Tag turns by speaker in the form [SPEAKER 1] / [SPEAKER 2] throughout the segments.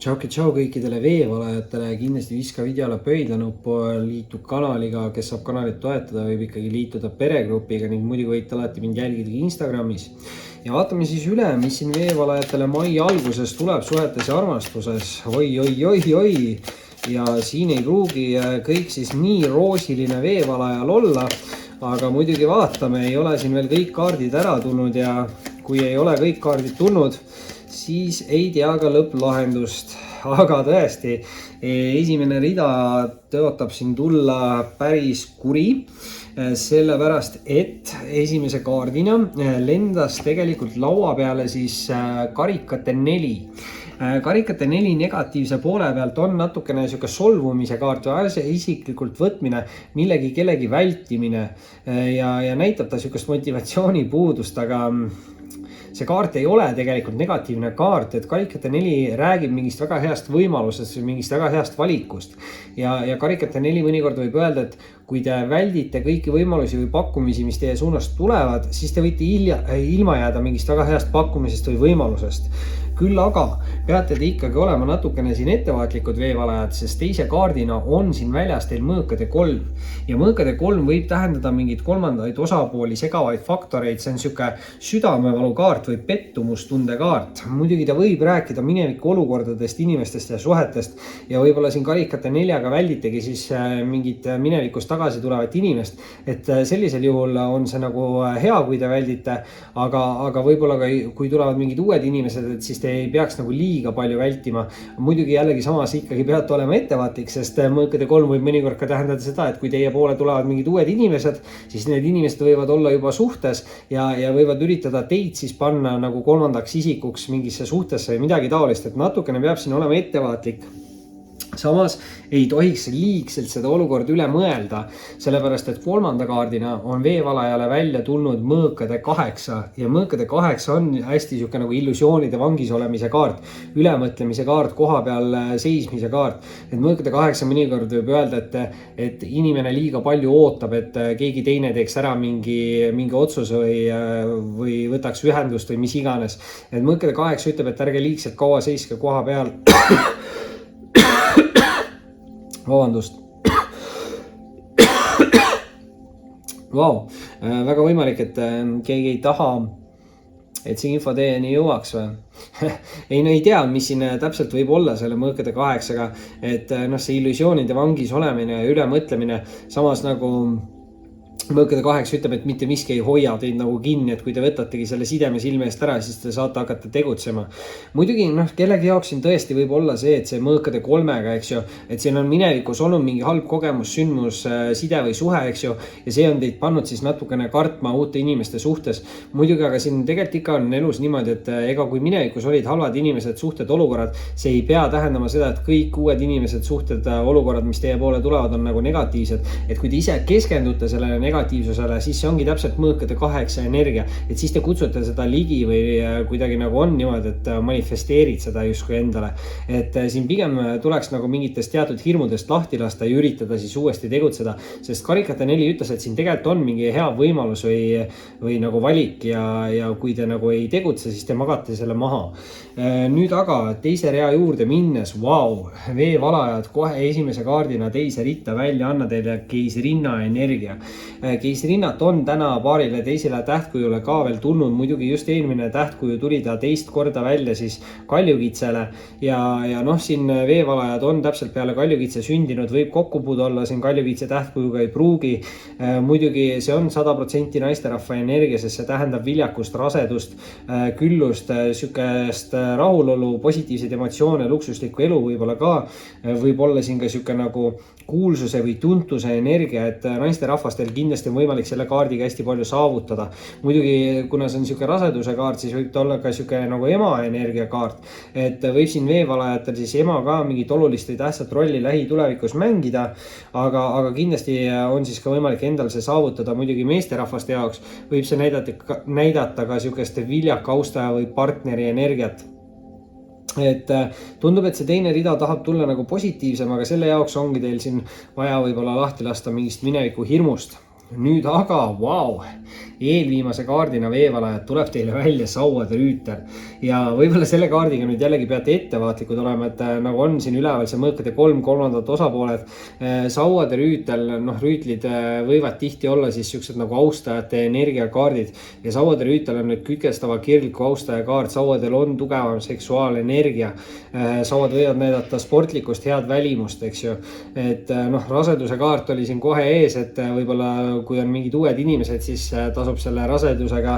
[SPEAKER 1] Tšau kõikidele veevalajatele, kindlasti viska videole pöidlanuppu, liitu kanaliga, kes saab kanalit toetada, võib ikkagi liituda peregrupiga ning muidugi võite alati mind jälgida Instagramis. Ja vaatame siis üle, mis siin veevalajatele mai alguses tuleb suhetes ja armastuses. Oi. Ja siin ei pruugi kõik siis nii roosiline veevalajal olla, aga muidugi vaatame, ei ole siin veel kõik kaardid ära tulnud ja kui ei ole kõik kaardid tulnud, siis ei tea ka lõpplahendust, aga tõesti, esimene rida tõotab siin tulla päris kuri, sellepärast et esimese kaardina lendas tegelikult laua peale siis karikate 4. Karikate 4 negatiivse poole pealt on natukene niisugune solvumise kaart või asja isiklikult võtmine, kellegi vältimine ja näitab ta niisugust motivatsiooni puudust, aga see kaart ei ole tegelikult negatiivne kaart, et karikate 4 räägib mingist väga heast võimalusest või mingist väga heast valikust. Ja karikate 4 mõnikord võib öelda, et kui te väldite kõiki võimalusi või pakkumisi, mis teie suunast tulevad, siis te võite ilma jääda mingist väga heast pakkumisest või võimalusest. Küll aga peate te ikkagi olema natukene siin ettevaatlikud veevalajad, sest teise kaardina on siin väljas teil mõõkade 3. Ja mõõkade 3 võib tähendada mingit kolmandaid osapooli segavaid faktoreid, see on niisugune südamevalu kaart või pettumustunde kaart. Muidugi ta võib rääkida mineviku olukordadest, inimestest ja suhetest ja võib-olla siin karikate 4-ga välditegi siis mingit minevikust tagasi tulevat inimest, et sellisel juhul on see nagu hea, kui te väldite, aga võib-olla ka kui tulevad mingid uued inimesed, et siis te ei peaks nagu liiga palju vältima. Muidugi jällegi samas ikkagi peate olema ettevaatlik, sest mõõkade 3 võib mõnikord ka tähendada seda, et kui teie poole tulevad mingid uued inimesed, siis need inimesed võivad olla juba suhtes ja võivad üritada teid siis panna nagu kolmandaks isikuks mingisse suhtesse või midagi taolist, et natukene peab siin olema ettevaatlik. Samas ei tohiks liigselt seda olukorda üle mõelda, sellepärast et kolmanda kaardina on veevalajale välja tulnud mõõkade 8 ja mõõkade 8 on hästi niisugune nagu illusioonide vangis olemise kaart, ülemõtlemise kaart, koha peal seismise kaart. Et mõõkade 8 mõnikord võib öelda, et inimene liiga palju ootab, et keegi teine teeks ära mingi otsuse või võtaks ühendust või mis iganes. Et mõõkade 8 ütleb, et ärge liigselt kaua seiske koha peal. Vabandust. Wow. Väga võimalik, et keegi ei taha, et see info teieni jõuaks või? ei tea, mis siin täpselt võib olla selle mõõkade 8-ga, et see illusioonide vangis olemine ja ülemõtlemine, samas nagu mõõkade 8 ütleb, et mitte miski ei hoia teid nagu kinni, et kui te võtategi selle sideme silme eest ära, siis te saate hakata tegutsema. Muidugi kellegi jaoks siin tõesti võib olla see, et see mõõkade 3-ga, eks ju, et siin on minevikus olnud mingi halb kogemus, sündmus, side või suhe, eks ju, ja see on teid pannud siis natukene kartma uute inimeste suhtes. Muidugi, aga siin tegelikult ikka on elus niimoodi, et ega kui minevikus olid halvad inimesed, suhted, olukorrad, see ei pea tähendama seda, et kõik uued inimesed, suhted, olukorrad, mis teie poole tulevad, on nagu negatiivsed. Et kui te ise keskendute sellele negatiivsusele, siis see ongi täpselt mõõkade 8 energia, et siis te kutsute seda ligi või kuidagi nagu on niimoodi, et manifesteerid seda justkui endale. Et siin pigem tuleks nagu mingitest teatud hirmudest lahti lasta ja üritada siis uuesti tegutseda, sest karikate 4 ütles, et siin tegelikult on mingi hea võimalus või nagu valik ja kui te nagu ei tegutse, siis te magate selle maha. Nüüd aga teise rea juurde minnes, veevalajad kohe esimese kaardina teise ritta välja, anna teile keisrinna energia. Keisrinnat on täna paarile teisele tähtkujule ka veel tulnud, muidugi just eelmine tähtkuju tuli ta teist korda välja siis kaljukitsele ja siin veevalajad on täpselt peale kaljukitse sündinud, võib kokkupuude olla siin kaljukitse tähtkujuga, ei pruugi. Muidugi see on 100% naisterahva energia, sest see tähendab viljakust, rasedust, küllust, sükest rahulolu, positiivseid emotsioone, luksuslikku elu võib-olla ka, võib olla siin ka siuke nagu kuulsuse või tuntuse energia, et naisterahvastel kindlasti on võimalik selle kaardiga hästi palju saavutada. Muidugi, kuna see on siuke raseduse kaart, siis võib ta olla ka siuke nagu ema energia kaart, et võib siin veevalajatel siis ema ka mingit olulist või tähtsat rolli lähitulevikus mängida, aga kindlasti on siis ka võimalik endal see saavutada. Muidugi meesterahvaste jaoks võib see näidata ka siukeste viljaka austaja või partneri energiat. Et tundub, et see teine rida tahab tulla nagu positiivsem, aga selle jaoks ongi teil siin vaja võib-olla lahti lasta mingist mineviku hirmust. nüüd aga, vau, eelviimase kaardina veevalajad tuleb teile välja Sauade Rüütel ja võib-olla selle kaardiga nüüd jällegi peate ettevaatlikud olema, et nagu on siin üleval see mõõkade kolmandat osapooled. Sauade Rüütel, rüütlid võivad tihti olla siis siuksed nagu austajate energiakaardid ja Sauade Rüütel on nüüd kütkestava kirgliku austaja kaart. Sauadel on tugevam seksuaalenergia. Sauad võivad näidata sportlikust head välimust, eks ju, et raseduse kaart oli siin kohe ees, et võib-olla kui on mingid uued inimesed, siis tasub selle rasedusega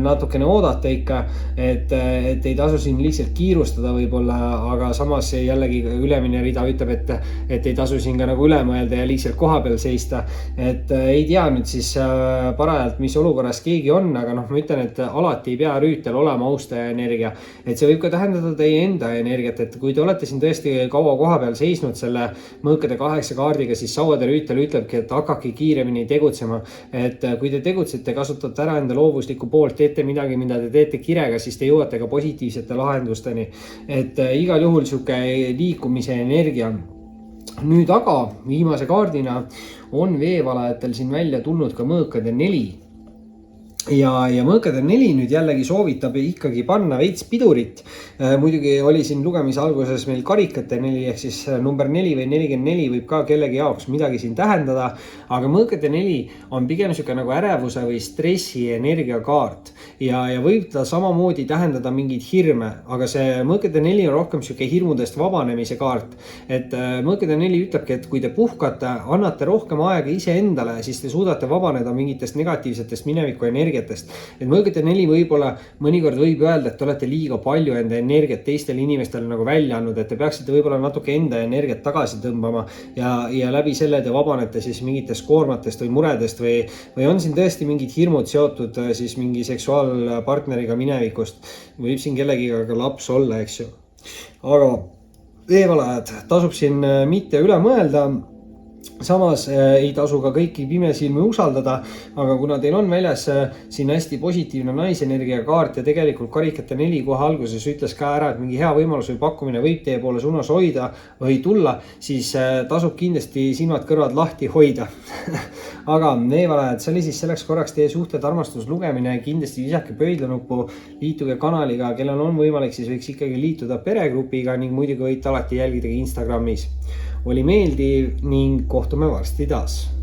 [SPEAKER 1] natukene oodata ikka, et ei tasu siin lihtsalt kiirustada võib-olla, aga samas jällegi ülemine rida ütleb, et ei tasu siin ka nagu üle mõelda ja lihtsalt koha peal seista. Et ei tea nüüd siis parajalt, mis olukorras keegi on, aga ma ütlen, et alati ei pea Rüütel olema austaja energia. Et see võib ka tähendada teie enda energiat, et kui te olete siin tõesti kaua koha peal seisnud selle mõõkade 8 kaardiga, siis Sauade Rüütel ütlebki, et hakake kiiremini tegutsema. Et kui te tegutsete, kasutate ära enda loovuslikku poolt, teete midagi, mida te teete kirega, siis te jõuate ka positiivsete lahendusteni. Et igal juhul sihuke liikumise energia. Nüüd aga viimase kaardina on veevalajatel siin välja tulnud ka mõõkade 4. Ja mõõkade 4 nüüd jällegi soovitab ikkagi panna veits pidurit. Muidugi oli siin lugemise alguses meil karikate 4 ehk siis number 4 või 44 võib ka kellegi jaoks midagi siin tähendada, aga mõõkade 4 on pigem sihuke nagu ärevuse või stressi energiakaart ja võib ta samamoodi tähendada mingeid hirme, aga see mõõkade 4 on rohkem sihuke hirmudest vabanemise kaart. Et mõõkade 4 ütlebki, et kui te puhkate, annate rohkem aega iseendale, siis te suudate vabaneda mingitest negatiivsetest mineviku energiatest. Et mõõkade 4 võib-olla mõnikord võib öelda, et te olete liiga palju enda energiat teistele inimestele nagu välja andnud, et te peaksite võib-olla natuke enda energiat tagasi tõmbama ja läbi selle te vabanete siis mingitest koormatest või muredest või on siin tõesti mingid hirmud seotud siis mingi seksuaalpartneriga minevikust. Võib siin kellegiga ka laps olla, eks ju. Aga veevalajad tasub siin mitte üle mõelda. Samas ei tasu ka kõiki pimesilmi usaldada, aga kuna teil on väljas siin hästi positiivne naisenergia kaart ja tegelikult karikate 4 kohe alguses ütles ka ära, et mingi hea võimalus või pakkumine võib teie poole suunas hoida või tulla, siis tasub kindlasti silmad-kõrvad lahti hoida. Aga veevalajad, see oli siis selleks korraks teie suhted armastuslugemine. Kindlasti visake pöidlanuppu, liituge kanaliga, kellel on võimalik, siis võiks ikkagi liituda peregrupiga ning muidugi võite alati jälgida Instagramis. Oli meeldiv ning kohtume varsti taas.